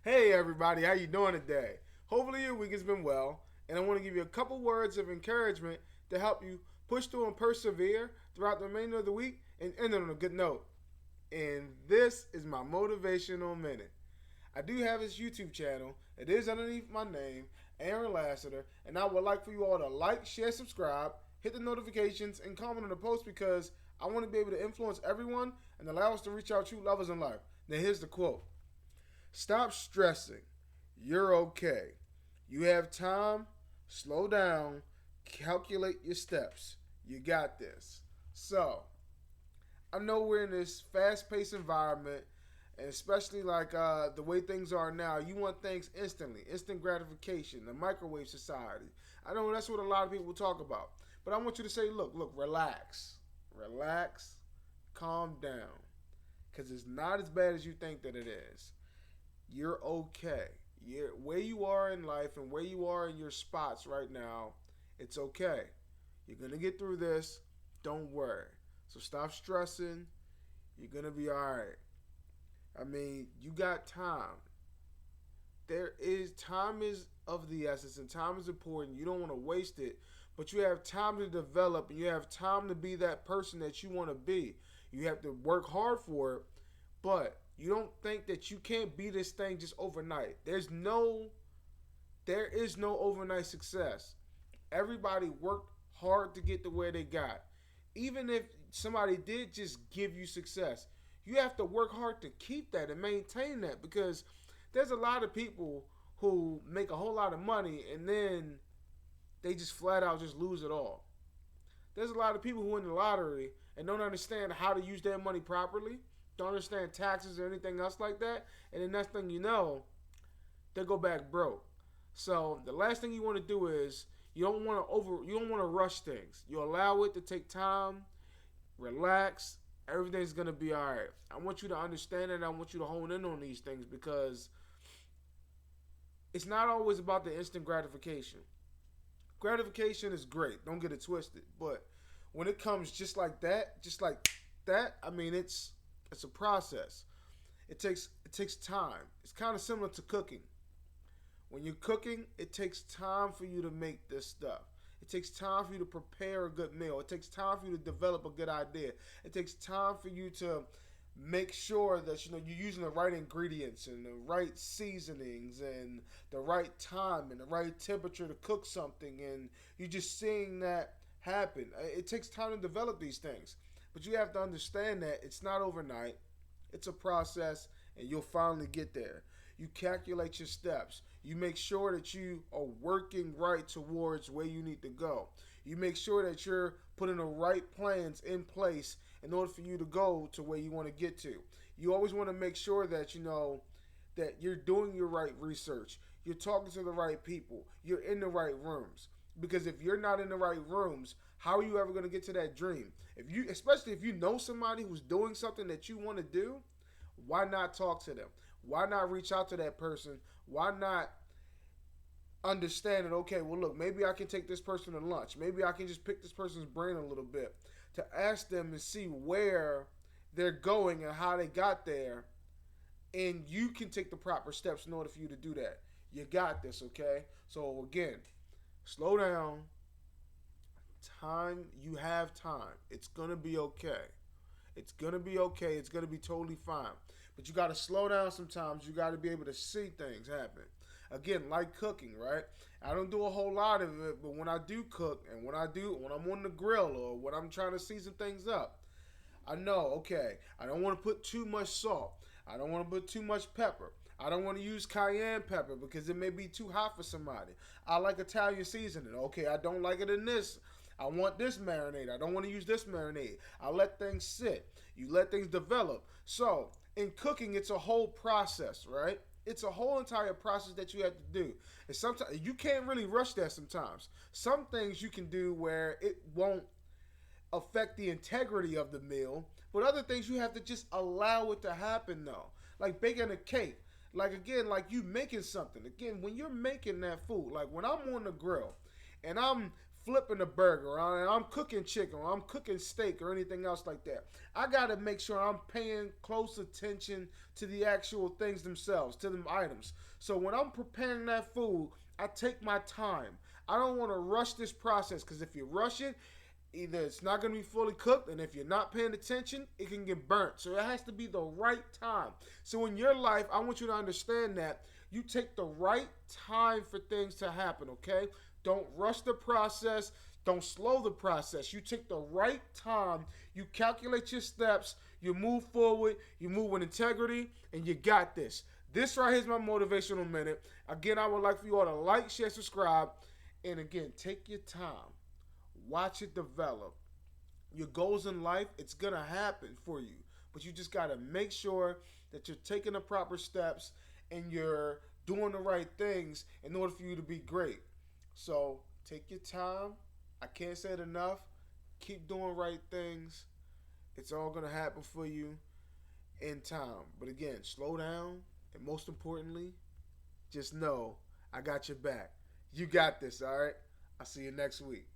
Hey everybody, how you doing today? Hopefully your week has been well, and I want to give you a couple words of encouragement to help you push through and persevere throughout the remainder of the week and end it on a good note. And this is my Motivational Minute. I do have this YouTube channel. It is underneath my name, Aaron Lassiter, and I would like for you all to like, share, subscribe, hit the notifications, and comment on the post because I want to be able to influence everyone and allow us to reach our true lovers in life. Now here's the quote. Stop stressing. You're okay. You have time. Slow down. Calculate your steps. You got this. So, I know we're in this fast paced environment, and especially like the way things are now, you want things instantly, instant gratification, the microwave society. I know that's what a lot of people talk about. But I want you to say, look, relax. Relax. Calm down. Because it's not as bad as you think that it is. You're okay. You're where you are in life and where you are in your spots right now. It's okay. You're gonna get through this. Don't worry. So stop stressing. You're gonna be all right. I mean, you got time. Time is of the essence, and time is important. You don't want to waste it, but you have time to develop, and you have time to be that person that you want to be. You have to work hard for it, but you don't think that you can't be this thing just overnight. There is no overnight success. Everybody worked hard to get to where they got. Even if somebody did just give you success, you have to work hard to keep that and maintain that because there's a lot of people who make a whole lot of money and then they just flat out just lose it all. There's a lot of people who win the lottery and don't understand how to use their money properly, don't understand taxes or anything else like that, and the next thing you know, they go back broke. So the last thing you want to do is you don't want to rush things. You allow it to take time, relax, everything's gonna be alright. I want you to understand it, I want you to hone in on these things because it's not always about the instant gratification. Gratification is great, don't get it twisted, but when it comes just like that, I mean it's a process. It takes time. It's kind of similar to cooking. When you're cooking, it takes time for you to make this stuff. It takes time for you to prepare a good meal. It takes time for you to develop a good idea. It takes time for you to make sure that you're using the right ingredients and the right seasonings and the right time and the right temperature to cook something and you're just seeing that happen. It takes time to develop these things. But you have to understand that it's not overnight. It's a process and you'll finally get there. You calculate your steps. You make sure that you are working right towards where you need to go. You make sure that you're putting the right plans in place in order for you to go to where you want to get to. You always want to make sure that you know that you're doing your right research. You're talking to the right people. You're in the right rooms. Because if you're not in the right rooms, how are you ever going to get to that dream? Especially if you know somebody who's doing something that you want to do, why not talk to them? Why not reach out to that person? Why not understand that, okay, well, look, maybe I can take this person to lunch. Maybe I can just pick this person's brain a little bit to ask them and see where they're going and how they got there. And you can take the proper steps in order for you to do that. You got this, okay? So, again, slow down. You have time. It's going to be okay. It's going to be okay. It's going to be totally fine. But you got to slow down sometimes. You got to be able to see things happen. Again, like cooking, right? I don't do a whole lot of it, but when I do cook and when I'm on the grill or when I'm trying to season things up, I know, okay, I don't want to put too much salt. I don't want to put too much pepper. I don't want to use cayenne pepper because it may be too hot for somebody. I like Italian seasoning. Okay, I don't like it in this. I want this marinade. I don't want to use this marinade. I let things sit. You let things develop. So, in cooking, it's a whole process, right? It's a whole entire process that you have to do. And sometimes you can't really rush that sometimes. Some things you can do where it won't affect the integrity of the meal, but other things you have to just allow it to happen though. Like baking a cake. Like again, like you making something. Again, when you're making that food, like when I'm on the grill and I'm flipping a burger, or I'm cooking chicken, or I'm cooking steak, or anything else like that. I gotta make sure I'm paying close attention to the actual things themselves, to them items. So when I'm preparing that food, I take my time. I don't want to rush this process, because if you rush it, either it's not going to be fully cooked, and if you're not paying attention, it can get burnt. So it has to be the right time. So in your life, I want you to understand that you take the right time for things to happen, okay? Don't rush the process. Don't slow the process. You take the right time. You calculate your steps. You move forward. You move with integrity, and you got this. This right here is my motivational minute. Again, I would like for you all to like, share, subscribe, and again, take your time. Watch it develop. Your goals in life, it's going to happen for you. But you just got to make sure that you're taking the proper steps and you're doing the right things in order for you to be great. So take your time. I can't say it enough. Keep doing right things. It's all going to happen for you in time. But again, slow down. And most importantly, just know I got your back. You got this, all right? I'll see you next week.